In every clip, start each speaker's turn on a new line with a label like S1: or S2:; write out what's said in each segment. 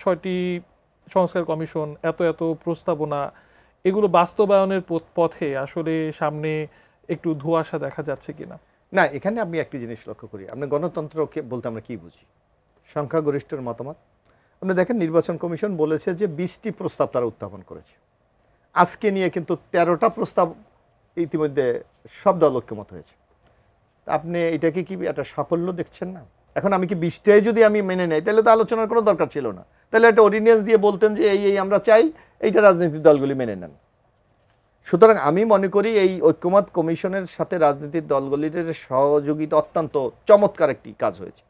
S1: 6টি সংস্কার কমিশন, এত এত প্রস্তাবনা, এগুলো বাস্তবায়নের পথে আসলে সামনে একটু ধোঁয়াশা দেখা যাচ্ছে কিনা?
S2: না, এখানে আমি একটি জিনিস লক্ষ্য করি, আমরা গণতন্ত্রকে বলতে আমরা কি বুঝি? সংখ্যাগরিষ্ঠের মতামত। আপনি দেখেন নির্বাচন কমিশন বলেছে যে 20টি প্রস্তাব তারা উত্থাপন করেছে। আজকে নিয়ে কিন্তু 13টা প্রস্তাব ইতিমধ্যে সব দল ঐক্যমত হয়েছে। আপনি এটাকে কি একটা সাফল্য দেখছেন না? এখন আমি কি 20টাই যদি আমি মেনে নেই তাহলে তো আলোচনার কোনো দরকার ছিল না, তাহলে একটা অর্ডিন্যান্স দিয়ে বলতেন যে এই আমরা চাই, এইটা রাজনৈতিক দলগুলি মেনে নেন। সুতরাং আমি মনে করি এই ঐক্যমত কমিশনের সাথে রাজনৈতিক দলগুলির সহযোগিতা অত্যন্ত চমৎকার একটি কাজ হয়েছে।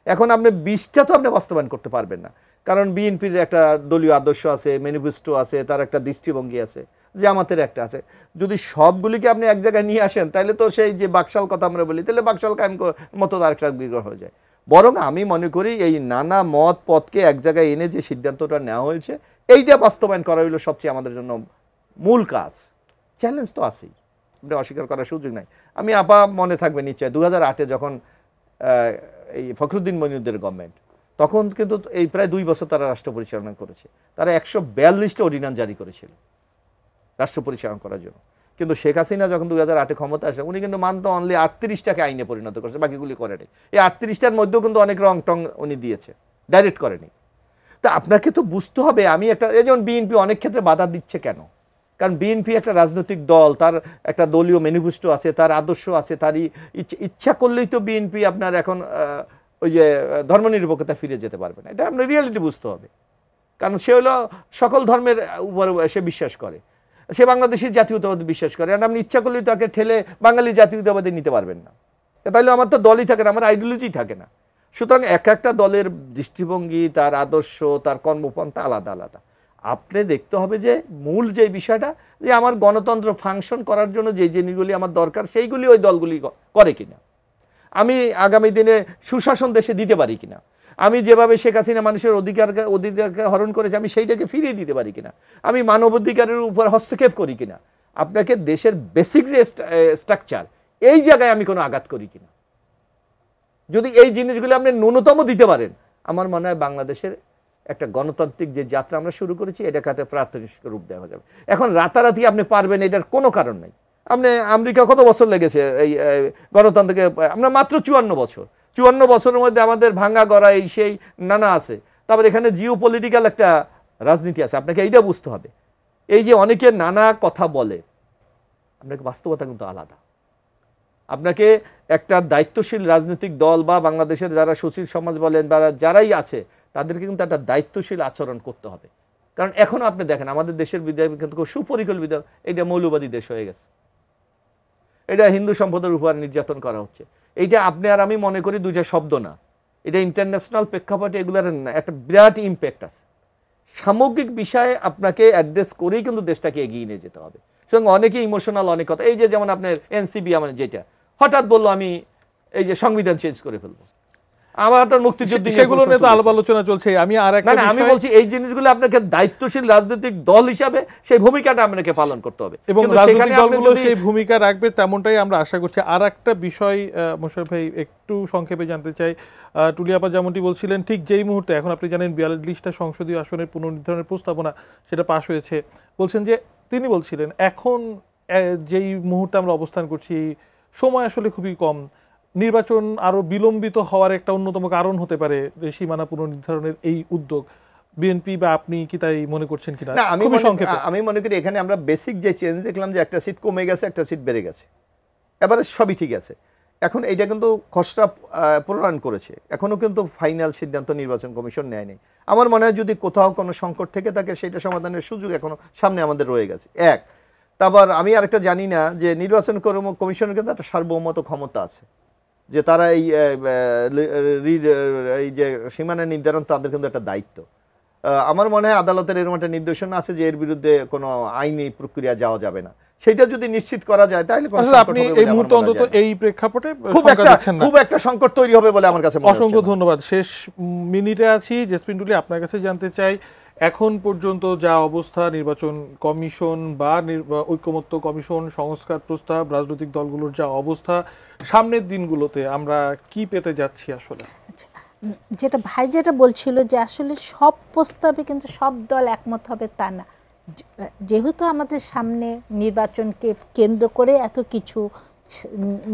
S2: এখন আপনি 20টা তো আপনি বাস্তবায়ন করতে পারবেন না, কারণ বিএনপির একটা দলীয় আদর্শ আছে, ম্যানিফেস্টো আছে, তার একটা দৃষ্টিভঙ্গি আছে, জামাতের একটা আছে। যদি সবগুলিকে আপনি এক জায়গায় নিয়ে আসেন তাহলে তো সেই যে বাকশাল কথা আমরা বলি, তাহলে বাকশাল কায়েম মতো তার একটা বিগ্রহ হয়ে যায়। বরং আমি মনে করি এই নানা মত পথকে এক জায়গায় এনে যে সিদ্ধান্তটা নেওয়া হয়েছে এইটা বাস্তবায়ন করা হইল সবচেয়ে আমাদের জন্য মূল কাজ। চ্যালেঞ্জ তো আছেই, এটা অস্বীকার করার সুযোগ নাই। আমি আপা মনে থাকবে নিশ্চয় 2008-এ যখন এই ফখরুদ্দিন মইনুদ্দিনের গভর্নমেন্ট, তখন কিন্তু এই প্রায় 2 বছর তারা রাষ্ট্র পরিচালনা করেছে। তারা 142টা অর্ডিন্যান্স জারি করেছিল রাষ্ট্র পরিচালনা করার জন্য। কিন্তু শেখ হাসিনা যখন 2008-এ ক্ষমতা আসে উনি কিন্তু মানতো অনলি 38টাকে আইনে পরিণত করেছে, বাকিগুলি করেনি। এই 38টার মধ্যেও কিন্তু অনেক রং টং উনি দিয়েছে, ডাইরেক্ট করেনি। তা আপনাকে তো বুঝতে হবে, আমি একটা এই যেমন বিএনপি অনেক ক্ষেত্রে বাধা দিচ্ছে কেন? কারণ বিএনপি একটা রাজনৈতিক দল, তার একটা দলীয় ম্যানিফেস্টো আছে, তার আদর্শ আছে, তারই ইচ্ছা করলেই তো বিএনপি আপনার এখন ওই যে ধর্মনিরপেক্ষতা ফিরে যেতে পারবে না। এটা আপনার রিয়েলিটি বুঝতে হবে। কারণ সে হলো সকল ধর্মের উপর সে বিশ্বাস করে, সে বাংলাদেশের জাতীয়তাবাদে বিশ্বাস করে, আর আপনি ইচ্ছা করলেই তাকে ঠেলে বাঙালি জাতীয়তাবাদে নিতে পারবেন না। তাইলে আমার তো দলই থাকে না, আমার আইডিওলজি থাকে না। সুতরাং এক একটা দলের দৃষ্টিভঙ্গি, তার আদর্শ, তার কর্মপন্থা আলাদা আলাদা। আপনি দেখতে হবে যে মূল যে বিষয়টা, যে আমার গণতন্ত্র ফাংশন করার জন্য যে জিনিসগুলি আমার দরকার সেইগুলি ওই দলগুলি করে কিনা, আমি আগামী দিনে সুশাসন দেশে দিতে পারি কিনা, আমি যেভাবে শেখ হাসিনা মানুষের অধিকারকে হরণ করেছে আমি সেইটাকে ফিরিয়ে দিতে পারি কিনা, আমি মানবাধিকারের উপর হস্তক্ষেপ করি কিনা, আপনাকে দেশের বেসিক যে স্ট্রাকচার এই জায়গায় আমি কোনো আঘাত করি কিনা, যদি এই জিনিসগুলো আপনি ন্যূনতম দিতে পারেন, আমার মনে হয় বাংলাদেশের একটা গণতান্ত্রিক যে যাত্রা আমরা শুরু করেছি এটাকে একটা প্রাথমিক রূপ দেওয়া যাবে। এখন রাতারাতি আপনি পারবেন এটার কোনো কারণ নেই। আপনি আমেরিকা কত বছর লেগেছে এই গণতন্ত্রকে, আমরা মাত্র 54 বছর। 54 বছরের মধ্যে আমাদের ভাঙা গড়া এই সেই নানা আছে। তারপর এখানে জিও পলিটিক্যাল একটা রাজনীতি আছে, আপনাকে এইটা বুঝতে হবে। এই যে অনেকে নানা কথা বলে, আপনাকে বাস্তবতা কিন্তু আলাদা। আপনাকে একটা দায়িত্বশীল রাজনৈতিক দল বা বাংলাদেশের যারা সুশীল সমাজ বলেন বা যারাই আছে তাদেরকে কিন্তু একটা দায়িত্বশীল আচরণ করতে হবে। কারণ এখন আপনি দেখেন আমাদের দেশের বিদায় কিন্তু সুপরিকল্পিত এটা মৌলবাদী দেশ হয়ে গেছে, এটা হিন্দু সম্পদের উপর নির্যাতন করা হচ্ছে। এইটা আপনি আর আমি মনে করি দুইটা শব্দ না, এটা ইন্টারন্যাশনাল প্রেক্ষাপটে এগুলোর একটা বিরাট ইম্প্যাক্ট আছে। সামগ্রিক বিষয়ে আপনাকে অ্যাড্রেস করেই কিন্তু দেশটাকে এগিয়ে নিয়ে যেতে হবে। সঙ্গে অনেকে ইমোশনাল অনেক কথা, এই যে যেমন আপনার এনসিবি আমার যেটা হঠাৎ বললো আমি এই যে সংবিধান চেঞ্জ করে ফেলবো, আমার তো মুক্তিযুদ্ধ
S1: সেগুলো নিয়ে তো আলোচনা চলছে। আমি
S2: আমি বলছি এই জিনিসগুলো আপনাকে দায়িত্বশীল রাজনৈতিক দল হিসাবে সেই ভূমিকাটা আপনাকে পালন করতে হবে
S1: এবং রাজনৈতিক দলগুলো সেই ভূমিকা রাখবে তেমনটাই আমরা আশা করছি। আর একটা বিষয় মোশাররফ ভাই একটু সংক্ষেপে জানতে চাই, টুলিয়াপা যেমনটি বলছিলেন ঠিক যেই মুহূর্তে এখন আপনি জানেন 42টা সংসদীয় আসনের পুনর্নির্ধারণের প্রস্তাবনা সেটা পাশ হয়েছে, বলছেন যে তিনি বলছিলেন এখন যেই মুহূর্তে আমরা অবস্থান করছি সময় আসলে খুবই কম, নির্বাচন আরো বিলম্বিত হওয়ার একটা অন্যতম কারণ হতে পারে সীমানা পুনর্নির্ধারণের এই উদ্যোগ। বিএনপি বা আপনি কি তাই মনে করছেন কিনা?
S2: আমি মনে করি এখানে আমরা বেসিক যে চেঞ্জ দেখলাম যে একটা সিট কমে গেছে, একটা সিট বেড়ে গেছে, এবারে সবই ঠিক আছে। এখন এইটা কিন্তু খসড়া প্রণয়ন করেছে, এখনো কিন্তু ফাইনাল সিদ্ধান্ত নির্বাচন কমিশন নেয়নি। আমার মনে হয় যদি কোথাও কোনো সংকট থেকে থাকে সেটা সমাধানের সুযোগ এখনো সামনে আমাদের রয়ে গেছে। তারপর আমি আরেকটা জানি না যে নির্বাচন কমিশনের কিন্তু একটা সার্বভৌমত ক্ষমতা আছে, যে তারা এই যে সীমানা নির্ধারণ তাদের কিন্তু একটা দায়িত্ব। আমার মনে হয় আদালতের এরকম একটা নির্দেশনা আছে যে এর বিরুদ্ধে কোনো আইনি প্রক্রিয়া যাওয়া যাবে না। সেটা যদি নিশ্চিত করা যায় তাহলে
S1: আপনি এই মুহূর্তে অন্তত এই প্রেক্ষাপটে
S2: খুব একটা সংকট তৈরি হবে বলে আমার কাছে মনে হচ্ছে।
S1: অসংখ্য ধন্যবাদ। শেষ মিনিটে আছি, জেসমিন টুলি আপনার কাছে জানতে চাই এখন পর্যন্ত যা অবস্থা, নির্বাচন কমিশন বা ঐকমত্য কমিশন, সংস্কার প্রস্তাব, রাজনৈতিক দলগুলোর যা অবস্থা, সামনের দিনগুলোতে আমরা কি পেতে যাচ্ছি আসলে?
S3: যেটা ভাই যেটা বলছিল যে আসলে সব প্রস্তাবে কিন্তু সব দল একমত হবে তা না। যেহেতু আমাদের সামনে নির্বাচনকে কেন্দ্র করে এত কিছু,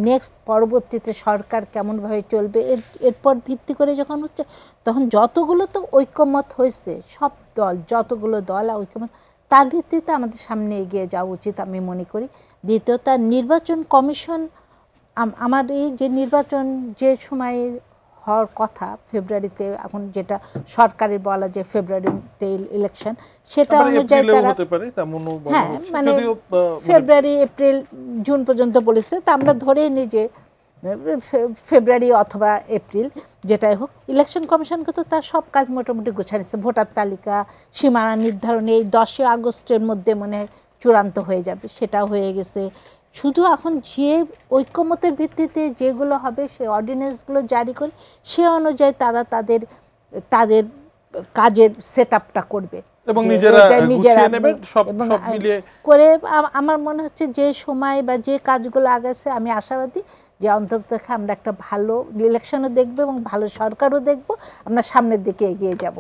S3: নেক্সট পরবর্তীতে সরকার কেমনভাবে চলবে এরপর ভিত্তি করে যখন হচ্ছে, তখন যতগুলো তো ঐক্যমত হয়েছে সব দল, যতগুলো দল ঐক্যমত, তার ভিত্তিতে আমাদের সামনে এগিয়ে যাওয়া উচিত আমি মনে করি। দ্বিতীয়ত নির্বাচন কমিশন, আমার এই যে নির্বাচন যে সময়ে হওয়ার কথা ফেব্রুয়ারিতে, এখন যেটা সরকারের বলা যে ফেব্রুয়ারিতে ইলেকশন, সেটা অনুযায়ী তারা হ্যাঁ মানে ফেব্রুয়ারি এপ্রিল জুন পর্যন্ত বলেছে, তা আমরা ধরেই নিই যে ফেব্রুয়ারি অথবা এপ্রিল যেটাই হোক। ইলেকশন কমিশনকে তো তার সব কাজ মোটামুটি গোছানিছে, ভোটার তালিকা সীমানা নির্ধারণে এই 10 আগস্টের মধ্যে মনে চূড়ান্ত হয়ে যাবে, সেটা হয়ে গেছে। শুধু এখন যে ঐক্যমতের ভিত্তিতে যেগুলো হবে সে অর্ডিন্যান্সগুলো জারি করে সে অনুযায়ী তারা তাদের তাদের কাজের সেট আপটা করবে
S1: এবং নিজেরা
S3: করে। আমার মনে হচ্ছে যে সময় বা যে কাজগুলো আগেছে, আমি আশাবাদী যে অন্তত আমরা একটা ভালো ইলেকশনও দেখবো এবং ভালো সরকারও দেখবো, আমরা সামনের দিকে এগিয়ে যাব।